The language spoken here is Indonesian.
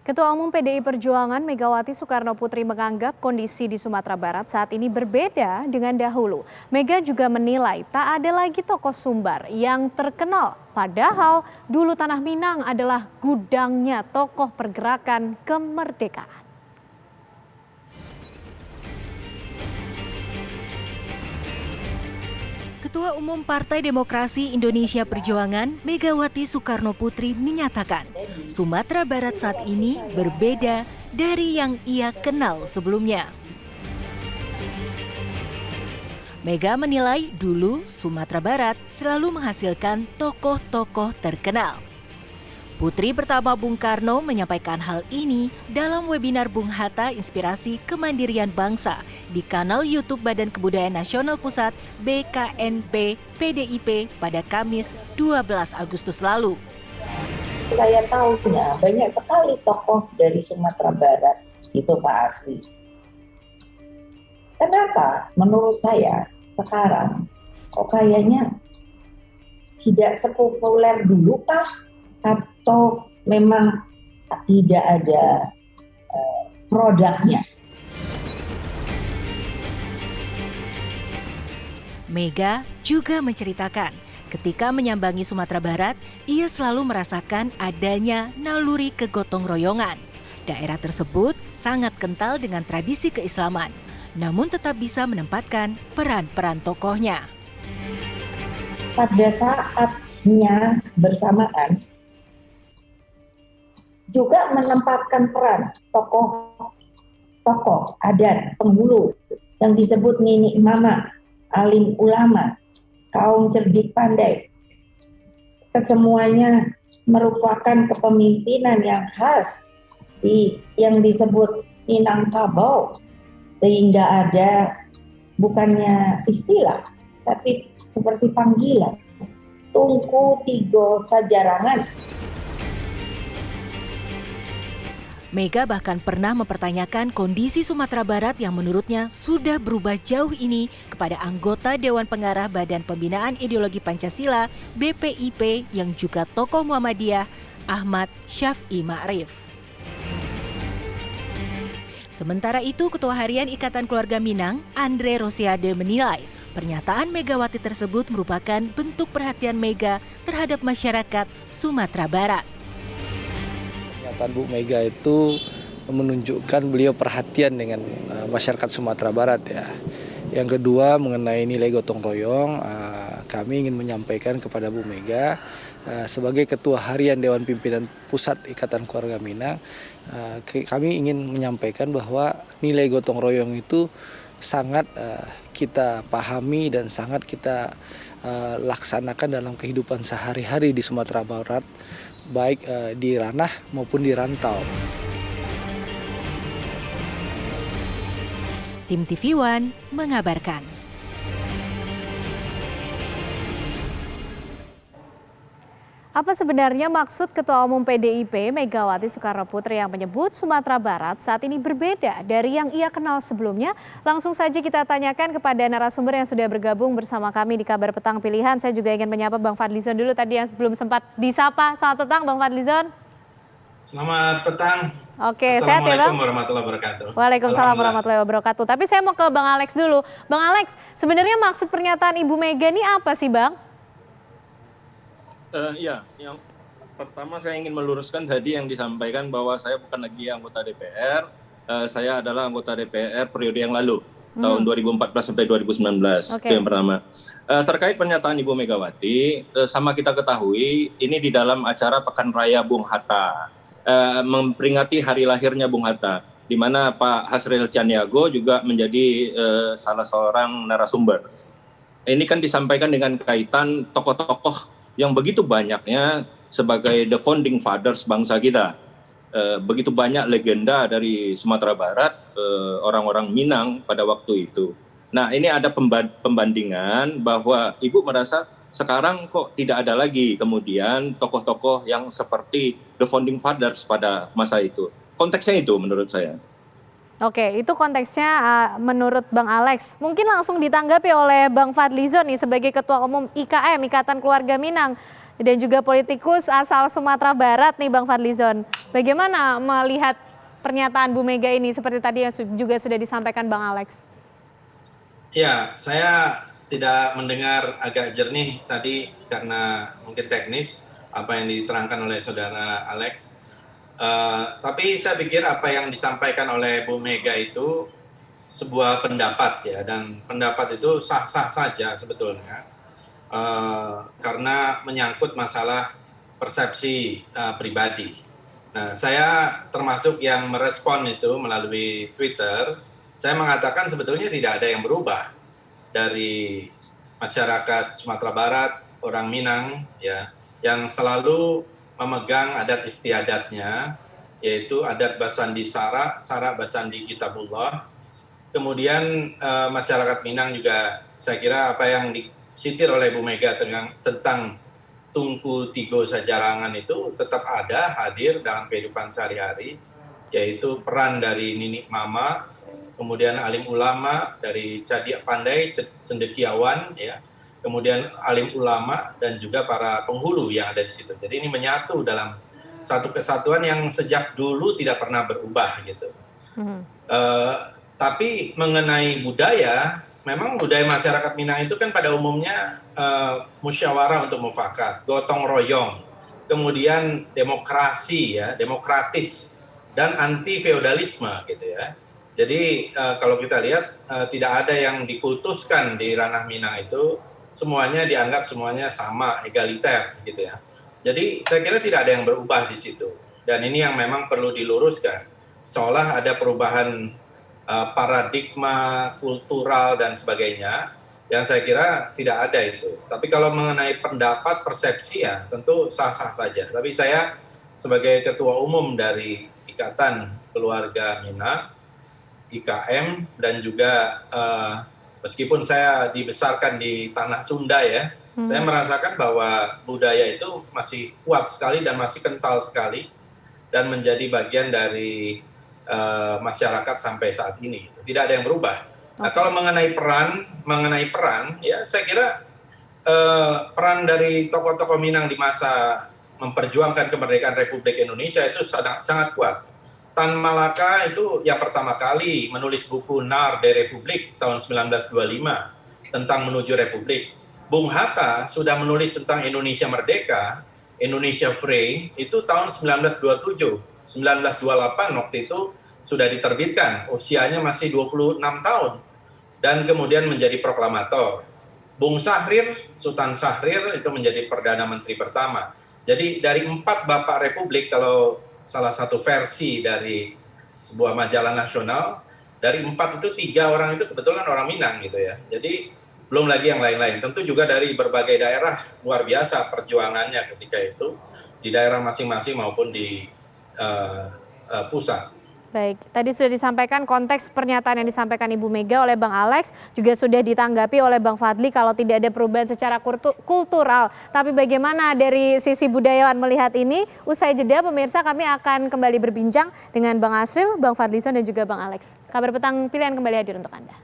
Ketua Umum PDI Perjuangan Megawati Soekarno Putri menganggap kondisi di Sumatera Barat saat ini berbeda dengan dahulu. Mega juga menilai tak ada lagi tokoh Sumbar yang terkenal. Padahal dulu Tanah Minang adalah gudangnya tokoh pergerakan kemerdekaan. Ketua Umum Partai Demokrasi Indonesia Perjuangan Megawati Soekarno Putri menyatakan Sumatera Barat saat ini berbeda dari yang ia kenal sebelumnya. Mega menilai dulu Sumatera Barat selalu menghasilkan tokoh-tokoh terkenal. Putri pertama Bung Karno menyampaikan hal ini dalam webinar Bung Hatta Inspirasi Kemandirian Bangsa di kanal YouTube Badan Kebudayaan Nasional Pusat BKNP PDIP pada Kamis 12 Agustus lalu. Saya tahunya banyak sekali tokoh dari Sumatera Barat, itu Pak Aswi. Kenapa menurut saya sekarang kok kayaknya tidak sepopuler dulu Pak? Atau memang tidak ada produknya? Mega juga menceritakan ketika menyambangi Sumatera Barat, ia selalu merasakan adanya naluri kegotong royongan. Daerah tersebut sangat kental dengan tradisi keislaman, namun tetap bisa menempatkan peran-peran tokohnya. Pada saatnya bersamaan, juga menempatkan peran tokoh adat penghulu yang disebut nini mama, alim ulama, kaum cerdik pandai. Kesemuanya merupakan kepemimpinan yang khas yang disebut Minangkabau, sehingga ada bukannya istilah tapi seperti panggilan, tungku tigo sajarangan. Mega bahkan pernah mempertanyakan kondisi Sumatera Barat yang menurutnya sudah berubah jauh ini kepada anggota Dewan Pengarah Badan Pembinaan Ideologi Pancasila BPIP yang juga tokoh Muhammadiyah Ahmad Syaf'i Ma'rif. Sementara itu, Ketua Harian Ikatan Keluarga Minang, Andre Rosiade menilai pernyataan Megawati tersebut merupakan bentuk perhatian Mega terhadap masyarakat Sumatera Barat. Pernyataan Bu Mega itu menunjukkan beliau perhatian dengan masyarakat Sumatera Barat ya. Yang kedua mengenai nilai gotong royong, kami ingin menyampaikan kepada Bu Mega sebagai Ketua Harian Dewan Pimpinan Pusat Ikatan Keluarga Minang, kami ingin menyampaikan bahwa nilai gotong royong itu sangat kita pahami dan sangat kita laksanakan dalam kehidupan sehari-hari di Sumatera Barat, baik di ranah maupun di rantau. Tim TV One mengabarkan. Apa sebenarnya maksud Ketua Umum PDIP Megawati Soekarno Putri yang menyebut Sumatera Barat saat ini berbeda dari yang ia kenal sebelumnya? Langsung saja kita tanyakan kepada narasumber yang sudah bergabung bersama kami di Kabar Petang Pilihan. Saya juga ingin menyapa Bang Fadlizon dulu tadi yang belum sempat disapa. Selamat petang Bang Fadlizon. Selamat petang. Oke, sehat ya Bang? Assalamualaikum warahmatullahi wabarakatuh. Waalaikumsalam warahmatullahi wabarakatuh. Tapi saya mau ke Bang Alex dulu. Bang Alex, sebenarnya maksud pernyataan Ibu Mega ini apa sih Bang? Yang pertama saya ingin meluruskan tadi yang disampaikan bahwa saya bukan lagi anggota DPR, saya adalah anggota DPR periode yang lalu, tahun 2014 sampai 2019, itu yang pertama. Terkait pernyataan Ibu Megawati, sama kita ketahui, ini di dalam acara Pekan Raya Bung Hatta, memperingati hari lahirnya Bung Hatta, di mana Pak Hasril Caniago juga menjadi salah seorang narasumber. Ini kan disampaikan dengan kaitan tokoh-tokoh yang begitu banyaknya sebagai the founding fathers bangsa kita. Begitu banyak legenda dari Sumatera Barat, orang-orang Minang pada waktu itu. Nah, ini ada pembandingan bahwa Ibu merasa sekarang kok tidak ada lagi kemudian tokoh-tokoh yang seperti the founding fathers pada masa itu. Konteksnya itu menurut saya. Oke, itu konteksnya menurut Bang Alex. Mungkin langsung ditanggapi oleh Bang Fadlizon nih sebagai Ketua Umum IKM, Ikatan Keluarga Minang, dan juga politikus asal Sumatera Barat nih Bang Fadlizon. Bagaimana melihat pernyataan Bu Mega ini seperti tadi yang juga sudah disampaikan Bang Alex? Ya, saya tidak mendengar agak jernih tadi karena mungkin teknis apa yang diterangkan oleh saudara Alex. Tapi saya pikir apa yang disampaikan oleh Bu Mega itu sebuah pendapat ya, dan pendapat itu sah-sah saja sebetulnya karena menyangkut masalah persepsi pribadi. Nah, saya termasuk yang merespon itu melalui Twitter. Saya mengatakan sebetulnya tidak ada yang berubah dari masyarakat Sumatera Barat, orang Minang, ya, yang selalu memegang adat istiadatnya, yaitu adat Basandi Sara, Sara Basandi Kitabullah. Kemudian masyarakat Minang juga, saya kira apa yang disitir oleh Bu Mega tentang Tungku Tigo Sajarangan itu tetap ada, hadir dalam kehidupan sehari-hari, yaitu peran dari Ninik Mama, kemudian alim ulama dari Cadiak Pandai, Cendekiawan, ya, kemudian alim ulama dan juga para penghulu yang ada di situ. Jadi ini menyatu dalam satu kesatuan yang sejak dulu tidak pernah berubah gitu. Tapi mengenai budaya, memang budaya masyarakat Minang itu kan pada umumnya musyawarah untuk mufakat, gotong royong, kemudian demokrasi ya, demokratis dan anti feodalisme gitu ya. Jadi kalau kita lihat tidak ada yang dikultuskan di ranah Minang itu, semuanya dianggap semuanya sama, egaliter gitu ya. Jadi saya kira tidak ada yang berubah di situ. Dan ini yang memang perlu diluruskan. Seolah ada perubahan paradigma kultural dan sebagainya, yang saya kira tidak ada itu. Tapi kalau mengenai pendapat, persepsi ya tentu sah-sah saja. Tapi saya sebagai ketua umum dari Ikatan Keluarga Minang, IKM, dan juga meskipun saya dibesarkan di tanah Sunda ya, saya merasakan bahwa budaya itu masih kuat sekali dan masih kental sekali dan menjadi bagian dari masyarakat sampai saat ini. Tidak ada yang berubah. Nah, kalau mengenai peran, ya saya kira peran dari tokoh-tokoh Minang di masa memperjuangkan kemerdekaan Republik Indonesia itu sangat kuat. Tan Malaka itu yang pertama kali menulis buku Nar de Republik tahun 1925 tentang menuju Republik. Bung Hatta sudah menulis tentang Indonesia Merdeka, Indonesia Free itu tahun 1927. 1928 waktu itu sudah diterbitkan, usianya masih 26 tahun. Dan kemudian menjadi proklamator. Bung Sahrir, Sultan Sahrir itu menjadi Perdana Menteri pertama. Jadi dari 4 Bapak Republik, kalau salah satu versi dari sebuah majalah nasional, dari 4 itu 3 orang itu kebetulan orang Minang gitu ya. Jadi belum lagi yang lain-lain. Tentu juga dari berbagai daerah luar biasa perjuangannya ketika itu di daerah masing-masing maupun di pusat. Baik, tadi sudah disampaikan konteks pernyataan yang disampaikan Ibu Mega oleh Bang Alex, juga sudah ditanggapi oleh Bang Fadli kalau tidak ada perubahan secara kultural. Tapi bagaimana dari sisi budayawan melihat ini? Usai jeda pemirsa, kami akan kembali berbincang dengan Bang Asril, Bang Fadlizon dan juga Bang Alex. Kabar Petang Pilihan kembali hadir untuk Anda.